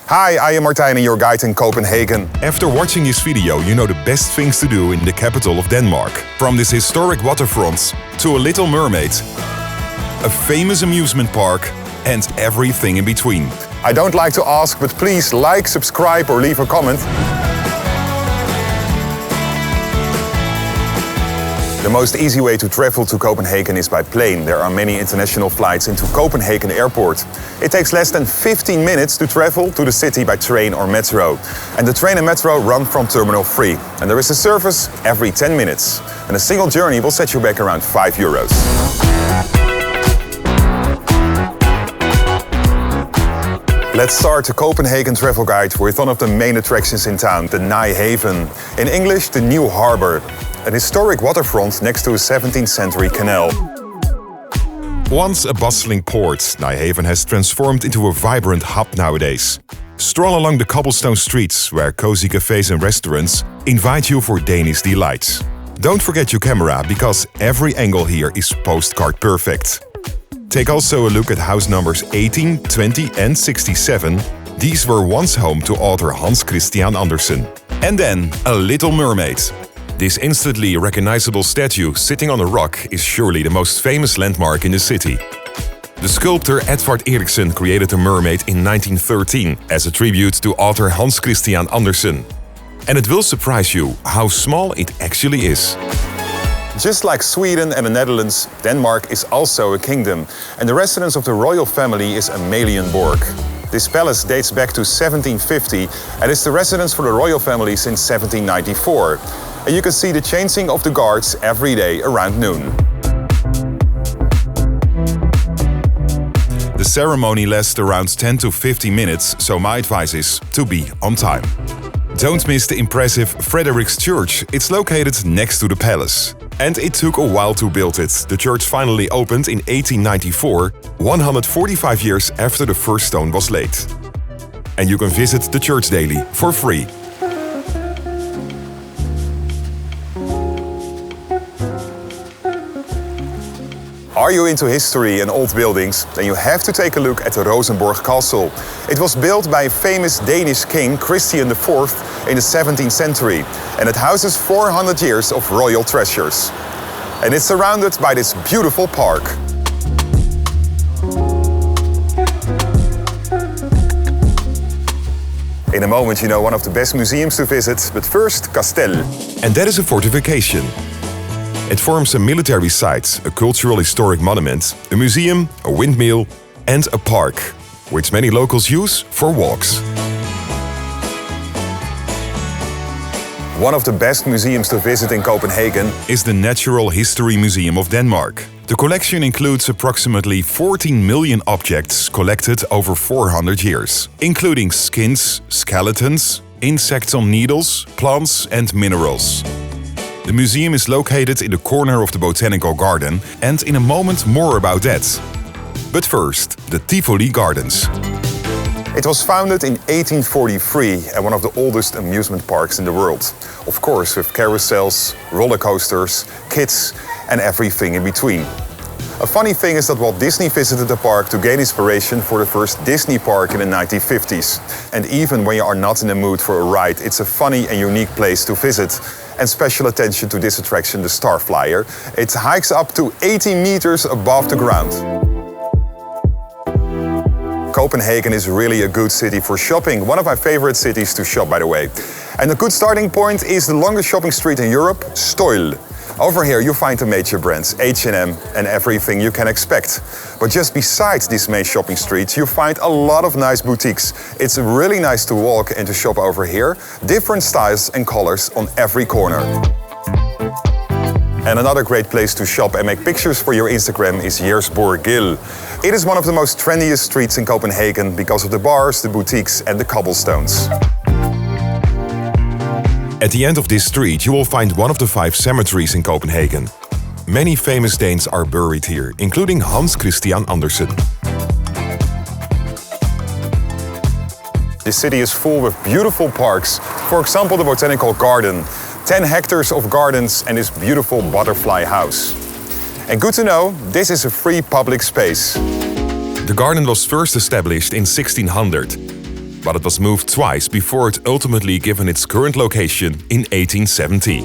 Hi, I am Martijn, your guide in Copenhagen. After watching this video, you know the best things to do in the capital of Denmark. From this historic waterfront to a Little Mermaid, a famous amusement park, and everything in between. I don't like to ask, but please like, subscribe or leave a comment. The most easy way to travel to Copenhagen is by plane. There are many international flights into Copenhagen Airport. It takes less than 15 minutes to travel to the city by train or metro. And the train and metro run from Terminal 3. And there is a service every 10 minutes. And a single journey will set you back around €5. Let's start the Copenhagen Travel Guide with one of the main attractions in town, the Nyhavn. In English, the New Harbour. An historic waterfront next to a 17th century canal. Once a bustling port, Nyhavn has transformed into a vibrant hub nowadays. Stroll along the cobblestone streets where cozy cafes and restaurants invite you for Danish delights. Don't forget your camera, because every angle here is postcard perfect. Take also a look at house numbers 18, 20 and 67. These were once home to author Hans Christian Andersen. And then a Little Mermaid. This instantly recognizable statue sitting on a rock is surely the most famous landmark in the city. The sculptor Edvard Eriksen created the mermaid in 1913 as a tribute to author Hans Christian Andersen. And it will surprise you how small it actually is. Just like Sweden and the Netherlands, Denmark is also a kingdom. And the residence of the royal family is Amalienborg. This palace dates back to 1750 and is the residence for the royal family since 1794. And you can see the changing of the guards every day around noon. The ceremony lasts around 10 to 50 minutes, so my advice is to be on time. Don't miss the impressive Frederik's church. It's located next to the palace. And it took a while to build it. The church finally opened in 1894, 145 years after the first stone was laid. And you can visit the church daily for free. Are you into history and old buildings? Then you have to take a look at the Rosenborg Castle. It was built by famous Danish king Christian IV in the 17th century. And it houses 400 years of royal treasures. And it's surrounded by this beautiful park. In a moment, you know one of the best museums to visit, but first, Kastellet. And that is a fortification. It forms a military site, a cultural historic monument, a museum, a windmill and a park, which many locals use for walks. One of the best museums to visit in Copenhagen is the Natural History Museum of Denmark. The collection includes approximately 14 million objects collected over 400 years, including skins, skeletons, insects on needles, plants and minerals. The museum is located in the corner of the Botanical Garden, and in a moment more about that. But first, the Tivoli Gardens. It was founded in 1843 and one of the oldest amusement parks in the world. Of course, with carousels, roller coasters, kids and everything in between. A funny thing is that Walt Disney visited the park to gain inspiration for the first Disney park in the 1950s. And even when you are not in the mood for a ride, it's a funny and unique place to visit. And special attention to this attraction, the Star Flyer. It hikes up to 80 meters above the ground. Copenhagen is really a good city for shopping. One of my favorite cities to shop, by the way. And a good starting point is the longest shopping street in Europe, Støjle. Over here you find the major brands, H&M and everything you can expect. But just besides these main shopping streets, you find a lot of nice boutiques. It's really nice to walk and to shop over here. Different styles and colors on every corner. And another great place to shop and make pictures for your Instagram is Jægersborggade. It is one of the most trendiest streets in Copenhagen because of the bars, the boutiques and the cobblestones. At the end of this street, you will find one of the 5 cemeteries in Copenhagen. Many famous Danes are buried here, including Hans Christian Andersen. This city is full with beautiful parks. For example, the Botanical Garden. 10 hectares of gardens and this beautiful butterfly house. And good to know, this is a free public space. The garden was first established in 1600. but it was moved twice before it ultimately given its current location in 1870.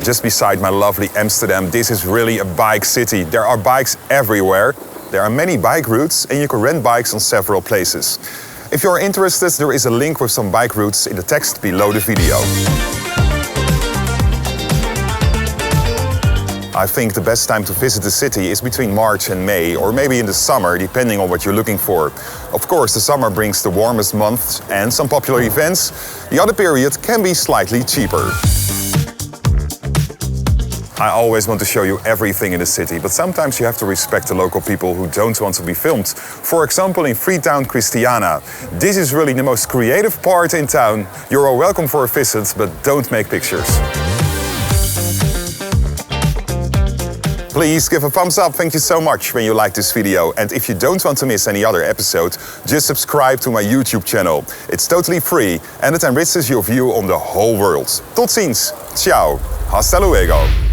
Just beside my lovely Amsterdam, this is really a bike city. There are bikes everywhere. There are many bike routes and you can rent bikes on several places. If you're interested, there is a link with some bike routes in the text below the video. I think the best time to visit the city is between March and May, or maybe in the summer, depending on what you're looking for. Of course, the summer brings the warmest months and some popular events. The other period can be slightly cheaper. I always want to show you everything in the city, but sometimes you have to respect the local people who don't want to be filmed. For example, in Freetown Christiania. This is really the most creative part in town. You're all welcome for a visit, but don't make pictures. Please give a thumbs up, thank you so much when you like this video. And if you don't want to miss any other episode, just subscribe to my YouTube channel. It's totally free and it enriches your view on the whole world. Tot ziens, ciao, hasta luego.